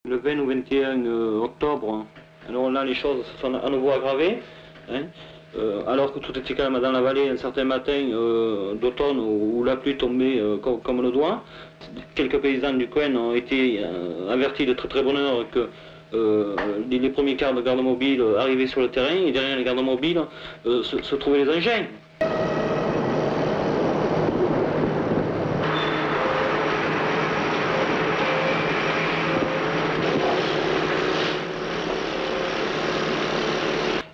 Le 20 ou 21 octobre, alors là les choses se sont à nouveau aggravées, hein, alors que tout était calme dans la vallée un certain matin d'automne où la pluie tombait comme le doigt. Quelques paysans du coin ont été avertis de très très bonne heure que les premiers cars de garde mobile arrivaient sur le terrain et derrière les gardes mobiles se trouvaient les engins.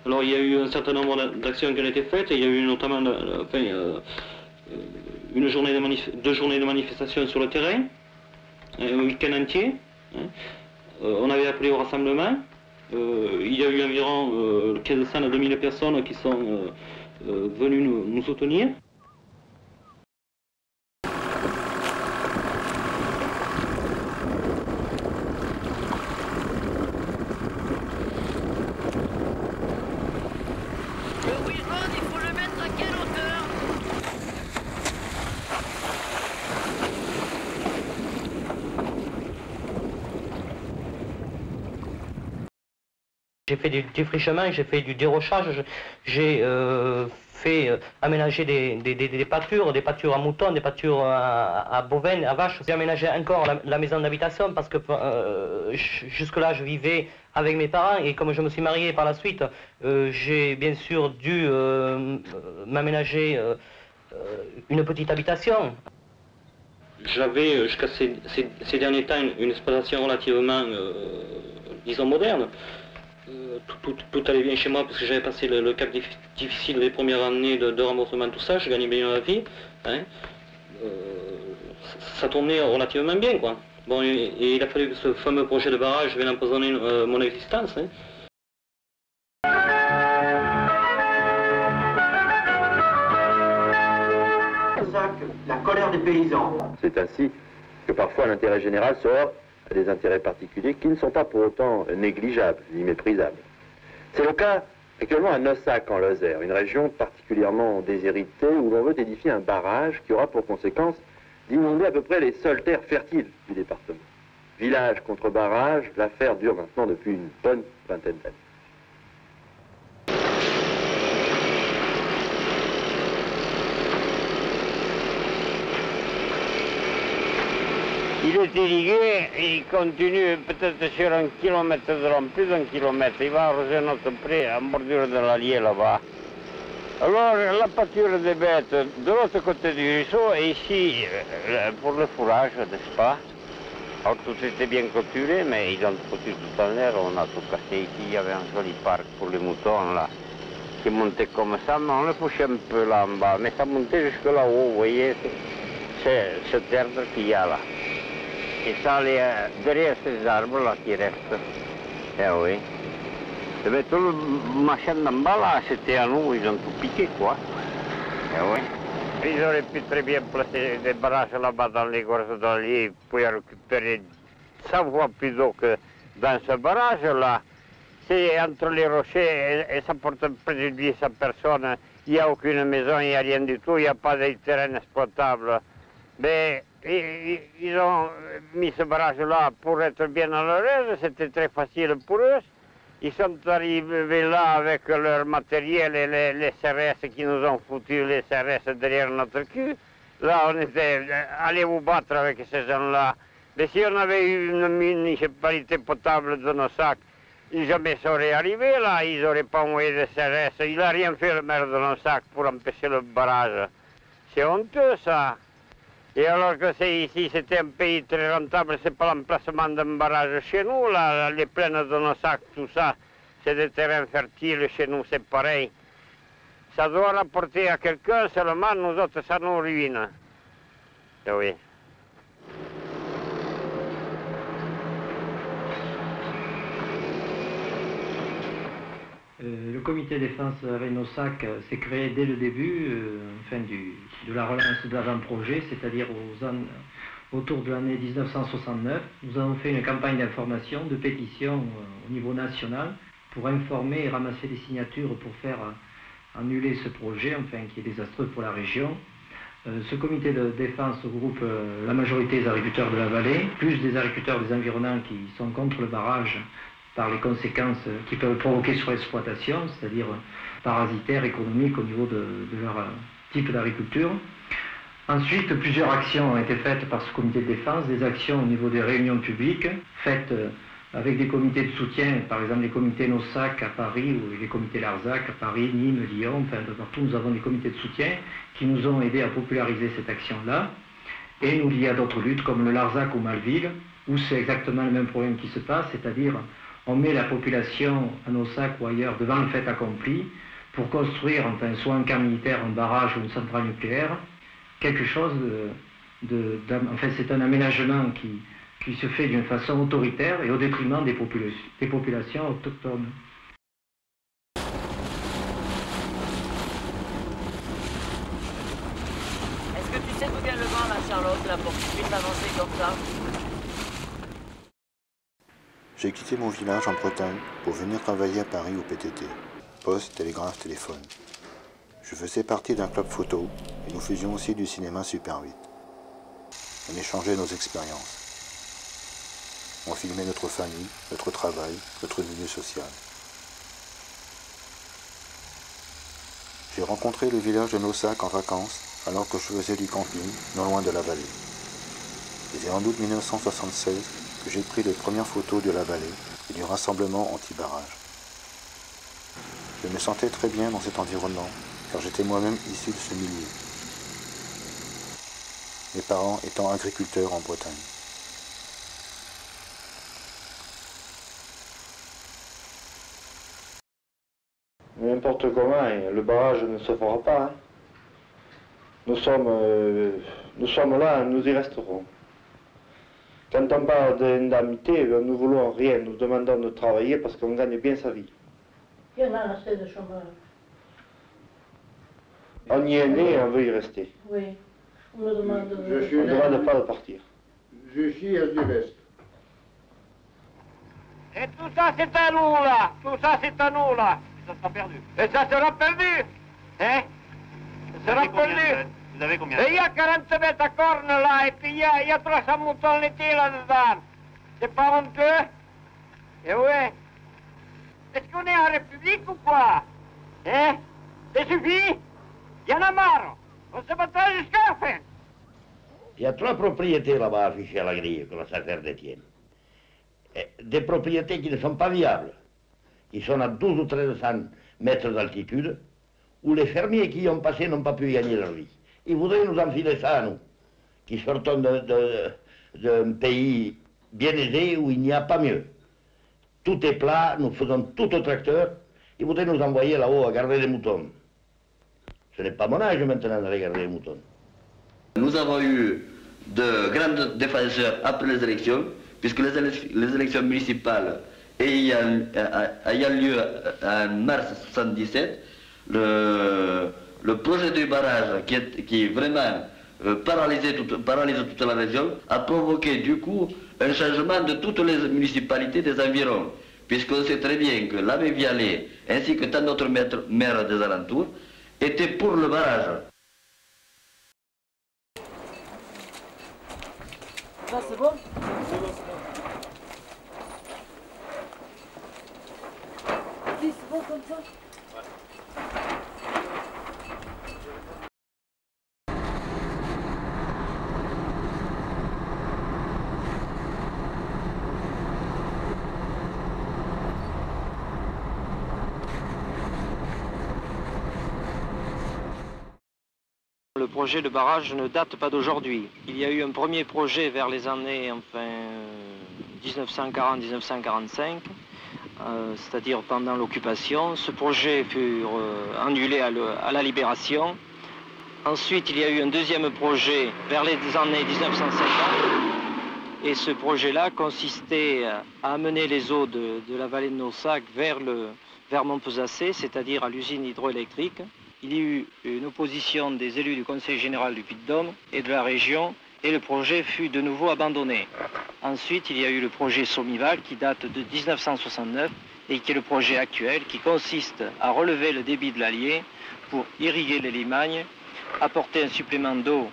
Alors il y a eu un certain nombre d'actions qui ont été faites, et il y a eu notamment deux journées de manifestation sur le terrain, un week-end entier. Hein. On avait appelé au rassemblement. Il y a eu environ 1500 à 2000 personnes qui sont venues nous soutenir. J'ai fait du défrichement, j'ai fait du dérochage, j'ai fait aménager des pâtures à moutons, des pâtures à bovins, à vaches. J'ai aménagé encore la maison d'habitation parce que jusque-là je vivais avec mes parents et comme je me suis marié par la suite, j'ai bien sûr dû m'aménager une petite habitation. J'avais jusqu'à ces derniers temps une exploitation relativement, disons, moderne. Tout allait bien chez moi parce que j'avais passé le cap difficile des premières années de remboursement, tout ça, je gagnais bien ma vie. Hein. Ça tournait relativement bien, quoi. Bon, et il a fallu que ce fameux projet de barrage vienne empoisonner mon existence. Hein. La colère des paysans. C'est ainsi que parfois l'intérêt général se heurte à des intérêts particuliers qui ne sont pas pour autant négligeables ni méprisables. C'est le cas actuellement à Nossac en Lozère, une région particulièrement déshéritée où l'on veut édifier un barrage qui aura pour conséquence d'inonder à peu près les seules terres fertiles du département. Village contre barrage, l'affaire dure maintenant depuis une bonne vingtaine d'années. Il est irrigué et il continue peut-être sur 1 kilomètre de long, plus d'1 kilomètre. Il va arroser notre pré en bordure de l'Allier là-bas. Alors la pâture des bêtes de l'autre côté du ruisseau et ici pour le fourrage, n'est-ce pas? Alors tout était bien clôturé, mais ils ont foutu tout en l'air, on a tout cassé ici. Il y avait un joli parc pour les moutons là, qui montait comme ça, mais on le poussait un peu là en bas. Mais ça montait jusque là-haut, vous voyez, c'est cet arbre qu'il y a là. Et ça, derrière ces arbres-là qui restent. Eh oui. Mais tout le machin d'en bas là, c'était à nous, ils ont tout piqué, quoi. Eh oui. Ils auraient pu très bien placer des barrages là-bas dans les gorges d'Allier, ils pouvaient récupérer 100 fois plus d'eau que dans ce barrage-là. C'est entre les rochers et ça porte préjudice à personne. Il n'y a aucune maison, il n'y a rien du tout, il n'y a pas de terrain exploitable. Mais ils ont mis ce barrage-là pour être bien à leur aise, c'était très facile pour eux. Ils sont arrivés là avec leur matériel et les CRS qui nous ont foutu les CRS derrière notre cul. Là, on était allés vous battre avec ces gens-là. Mais si on avait eu une municipalité potable de Nossac, jamais ça aurait arrivé là, ils n'auraient pas envoyé des CRS. Il n'a rien fait le maire de Nossac pour empêcher le barrage. C'est honteux ça. Et alors que c'est ici, c'était un pays très rentable, c'est pas l'emplacement d'un barrage chez nous, là, les plaines de Nossac, tout ça, c'est des terrains fertiles, chez nous c'est pareil. Ça doit rapporter à quelqu'un, seulement nous autres, ça nous ruine. Et oui. Le comité défense avec Nossac s'est créé dès le début de la relance de l'avant-projet, c'est-à-dire autour de l'année 1969. Nous avons fait une campagne d'information, de pétition au niveau national pour informer et ramasser des signatures pour faire annuler ce projet, enfin qui est désastreux pour la région. Ce comité de défense regroupe la majorité des agriculteurs de la vallée, plus des agriculteurs des environnants qui sont contre le barrage par les conséquences qu'ils peuvent provoquer sur l'exploitation, c'est-à-dire parasitaires, économiques au niveau de leur type d'agriculture. Ensuite, plusieurs actions ont été faites par ce comité de défense, des actions au niveau des réunions publiques, faites avec des comités de soutien, par exemple les comités NOSAC à Paris ou les comités Larzac à Paris, Nîmes, Lyon, enfin de partout nous avons des comités de soutien qui nous ont aidés à populariser cette action-là. Et nous liés à d'autres luttes comme le Larzac ou Malville, où c'est exactement le même problème qui se passe, c'est-à-dire on met la population à Nosac ou ailleurs devant le fait accompli pour construire, enfin, soit un camp militaire, un barrage ou une centrale nucléaire, quelque chose enfin, c'est un aménagement qui se fait d'une façon autoritaire et au détriment des populations autochtones. Est-ce que tu sais d'où vient le vent là, Charlotte, là, pour que tu puisses avancer comme ça? J'ai quitté mon village en Bretagne pour venir travailler à Paris au PTT, poste, télégraphe, téléphone. Je faisais partie d'un club photo et nous faisions aussi du cinéma Super 8. On échangeait nos expériences. On filmait notre famille, notre travail, notre milieu social. J'ai rencontré le village de Nosac en vacances alors que je faisais du camping non loin de la vallée. Et c'est en août 1976 que j'ai pris les premières photos de la vallée et du rassemblement anti-barrage. Je me sentais très bien dans cet environnement car j'étais moi-même issu de ce milieu. Mes parents étant agriculteurs en Bretagne. N'importe comment, le barrage ne se fera pas. Hein. Nous sommes là, nous y resterons. Quand on parle d'indemnité, nous voulons rien, nous demandons de travailler parce qu'on gagne bien sa vie. Il y en a assez de chômage. On y est né et on veut y rester. Oui, on ne demande, on demande pas de partir. Je suis à du reste. Et tout ça c'est à nous là, tout ça c'est à nous là. Ça sera perdu. Et ça sera perdu. Hein? Ça sera perdu. Vous avez combien? Et il y a 40 mètres à cornes là, et puis il y a 300 moutons l'été là-dedans. C'est pas honteux? Eh ouais. Est-ce qu'on est en République ou quoi? Hein? Ça suffit? Il y en a marre. On se battra jusqu'à la fin. Il y a 3 propriétés là-bas affichées à la grille que la SACER détient. Des propriétés qui ne sont pas viables, qui sont à 12 ou 1300 mètres d'altitude, où les fermiers qui y ont passé n'ont pas pu gagner leur vie. Ils voudraient nous enfiler ça à nous, qui sortons d'un pays bien aisé où il n'y a pas mieux. Tout est plat, nous faisons tout au tracteur, ils voudraient nous envoyer là-haut à garder les moutons. Ce n'est pas mon âge maintenant d'aller garder les moutons. Nous avons eu de grands défenseurs après les élections, puisque les élections municipales ayant lieu en mars 1977, le projet du barrage qui vraiment paralysait toute la région a provoqué du coup un changement de toutes les municipalités des environs, puisqu'on sait très bien que l'abbé Vialet ainsi que tant d'autres maires des alentours étaient pour le barrage. Ça c'est bon? C'est bon. Oui, c'est bon comme ça? Le projet de barrage ne date pas d'aujourd'hui. Il y a eu un premier projet vers les années 1940-1945, c'est-à-dire pendant l'occupation. Ce projet fut annulé à la libération. Ensuite, il y a eu un deuxième projet vers les années 1950. Et ce projet-là consistait à amener les eaux de la vallée de Nosac vers Montpezasset, c'est-à-dire à l'usine hydroélectrique. Il y a eu une opposition des élus du Conseil général du Puy-de-Dôme et de la région, et le projet fut de nouveau abandonné. Ensuite, il y a eu le projet Sommival qui date de 1969 et qui est le projet actuel qui consiste à relever le débit de l'Allier pour irriguer les Limagnes apporter un supplément d'eau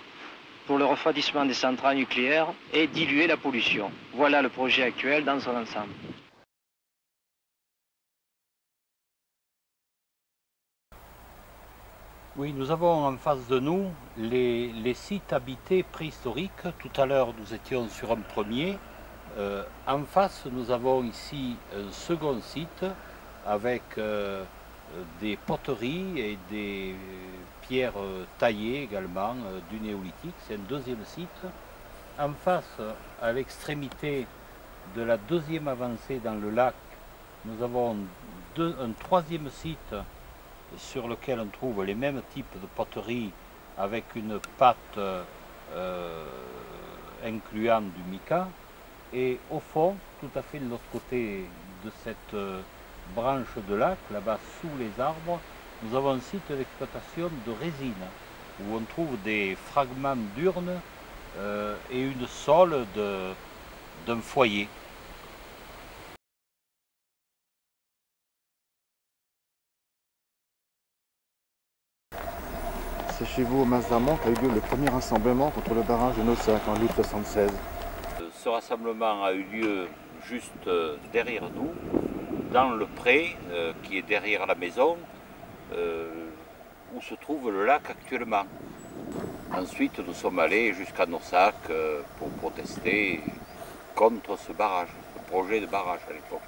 pour le refroidissement des centrales nucléaires et diluer la pollution. Voilà le projet actuel dans son ensemble. Oui, nous avons en face de nous les sites habités préhistoriques. Tout à l'heure, nous étions sur un premier. En face, nous avons ici un second site avec des poteries et des pierres taillées également du néolithique. C'est un deuxième site. En face, à l'extrémité de la deuxième avancée dans le lac, nous avons un troisième site sur lequel on trouve les mêmes types de poteries avec une pâte incluant du mica. Et au fond, tout à fait de l'autre côté de cette branche de lac, là-bas sous les arbres, nous avons un site d'exploitation de résine, où on trouve des fragments d'urnes et une sole d'un foyer. C'est chez vous au Mas-d'Amont qu'a eu lieu le premier rassemblement contre le barrage de Nossac en août 1976. Ce rassemblement a eu lieu juste derrière nous, dans le pré qui est derrière la maison, où se trouve le lac actuellement. Ensuite, nous sommes allés jusqu'à Nossac pour protester contre ce barrage, ce projet de barrage à l'époque.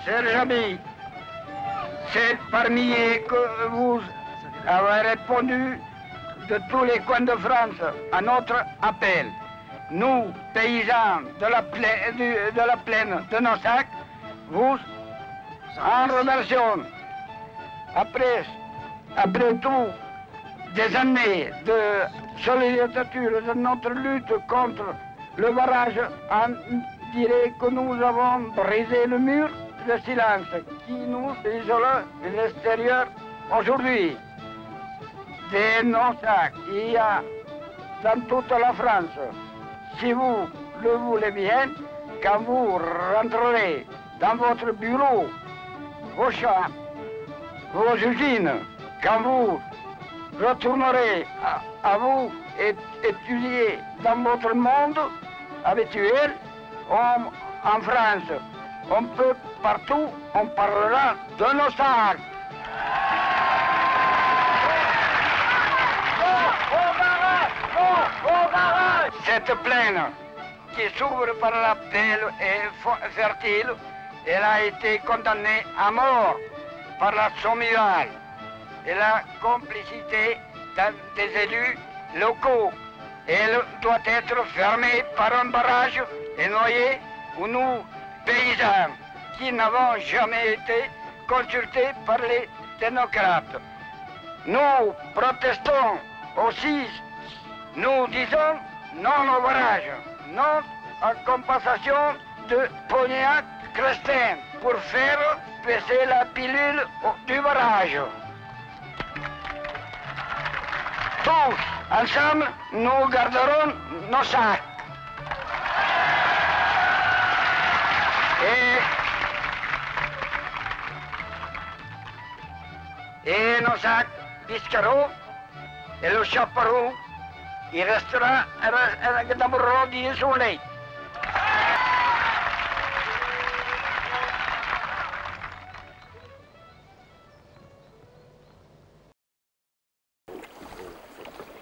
Chers amis, c'est parmi eux que vous avez répondu de tous les coins de France à notre appel. Nous, paysans de la plaine de Nossac, vous en remercions. Après tout, des années de solidarité de notre lutte contre le barrage, on dirait que nous avons brisé le mur de silence qui nous isole de l'extérieur aujourd'hui. Des Nossac, il y a dans toute la France. Si vous le voulez bien, quand vous rentrerez dans votre bureau, vos champs, vos usines, quand vous retournerez à vous étudier dans votre monde habituel, en France, on peut partout, on parlera de Nossac. Cette plaine qui s'ouvre par la plaine est fertile, elle a été condamnée à mort par la Sommival et la complicité des élus locaux. Elle doit être fermée par un barrage et noyée où nous, paysans, qui n'avons jamais été consultés par les démocrates. Nous protestons aussi, nous disons non au barrage, non en compensation de Pognac-Crestin pour faire baisser la pilule du barrage. Tous ensemble, nous garderons Nossac. Et Nossac, Biscarot et le chaperon, il restera d'abord du soleil.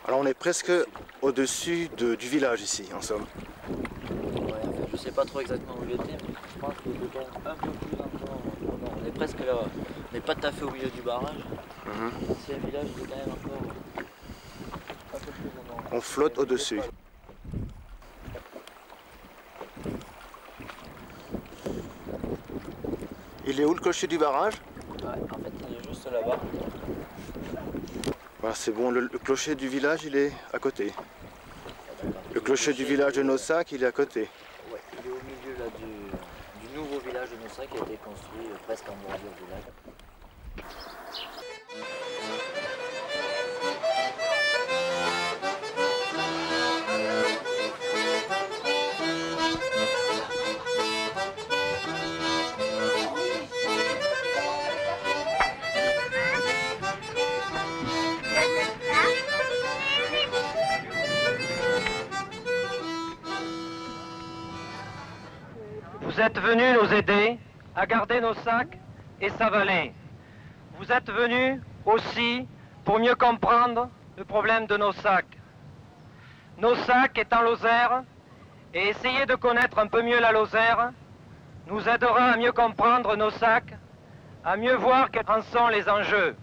Alors on est presque au-dessus du village ici, en somme. Ouais, en fait, je sais pas trop exactement où j'étais, mais je pense que un peu plus encore au nord. On est presque là, on n'est pas tout à fait au milieu du barrage. C'est un village qui est quand même encore un peu plus au nord. On flotte au-dessus. Il est où le clocher du barrage? Ouais, en fait il est juste là-bas. Voilà, c'est bon, le clocher du village il est à côté. Le clocher du village de Nossac il est à côté. Ouais, il est au milieu là, du nouveau village de Nossac qui a été construit presque en bordure du lac. Vous êtes venus nous aider à garder nos sacs et sa vallée. Vous êtes venus aussi pour mieux comprendre le problème de nos sacs. Nos sacs étant Lozère, et essayer de connaître un peu mieux la Lozère nous aidera à mieux comprendre nos sacs, à mieux voir quels en sont les enjeux.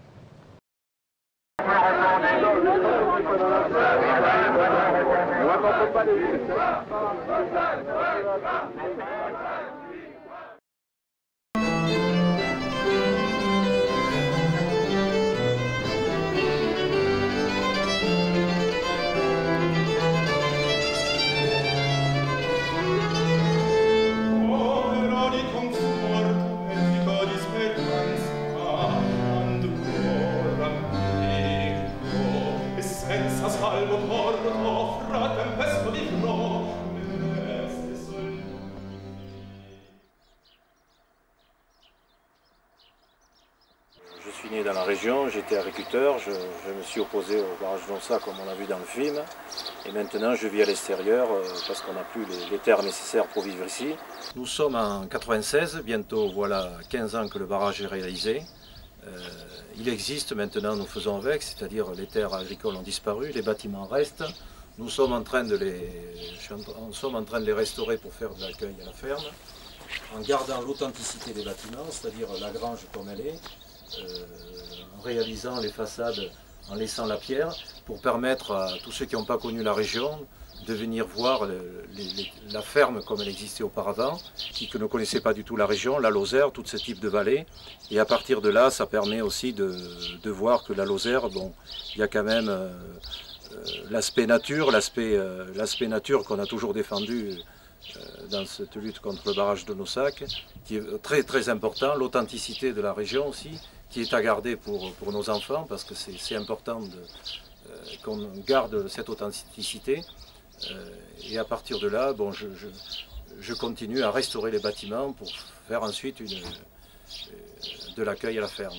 Je suis né dans la région, j'étais agriculteur, je me suis opposé au barrage de Nossa comme on l'a vu dans le film. Et maintenant je vis à l'extérieur parce qu'on n'a plus les terres nécessaires pour vivre ici. Nous sommes en 96, bientôt voilà 15 ans que le barrage est réalisé. Il existe maintenant, nous faisons avec, c'est-à-dire les terres agricoles ont disparu, les bâtiments restent. Nous sommes en train de les restaurer pour faire de l'accueil à la ferme, en gardant l'authenticité des bâtiments, c'est-à-dire la grange comme elle est, en réalisant les façades, en laissant la pierre, pour permettre à tous ceux qui n'ont pas connu la région de venir voir la ferme comme elle existait auparavant, qui ne connaissaient pas du tout la région, la Lozère, tout ce type de vallée. Et à partir de là, ça permet aussi de voir que la Lozère, bon, il y a quand même l'aspect nature, l'aspect nature qu'on a toujours défendu dans cette lutte contre le barrage de Nosac, qui est très très important, l'authenticité de la région aussi, qui est à garder pour nos enfants, parce que c'est important qu'on garde cette authenticité. Et à partir de là, bon, je continue à restaurer les bâtiments pour faire ensuite de l'accueil à la ferme.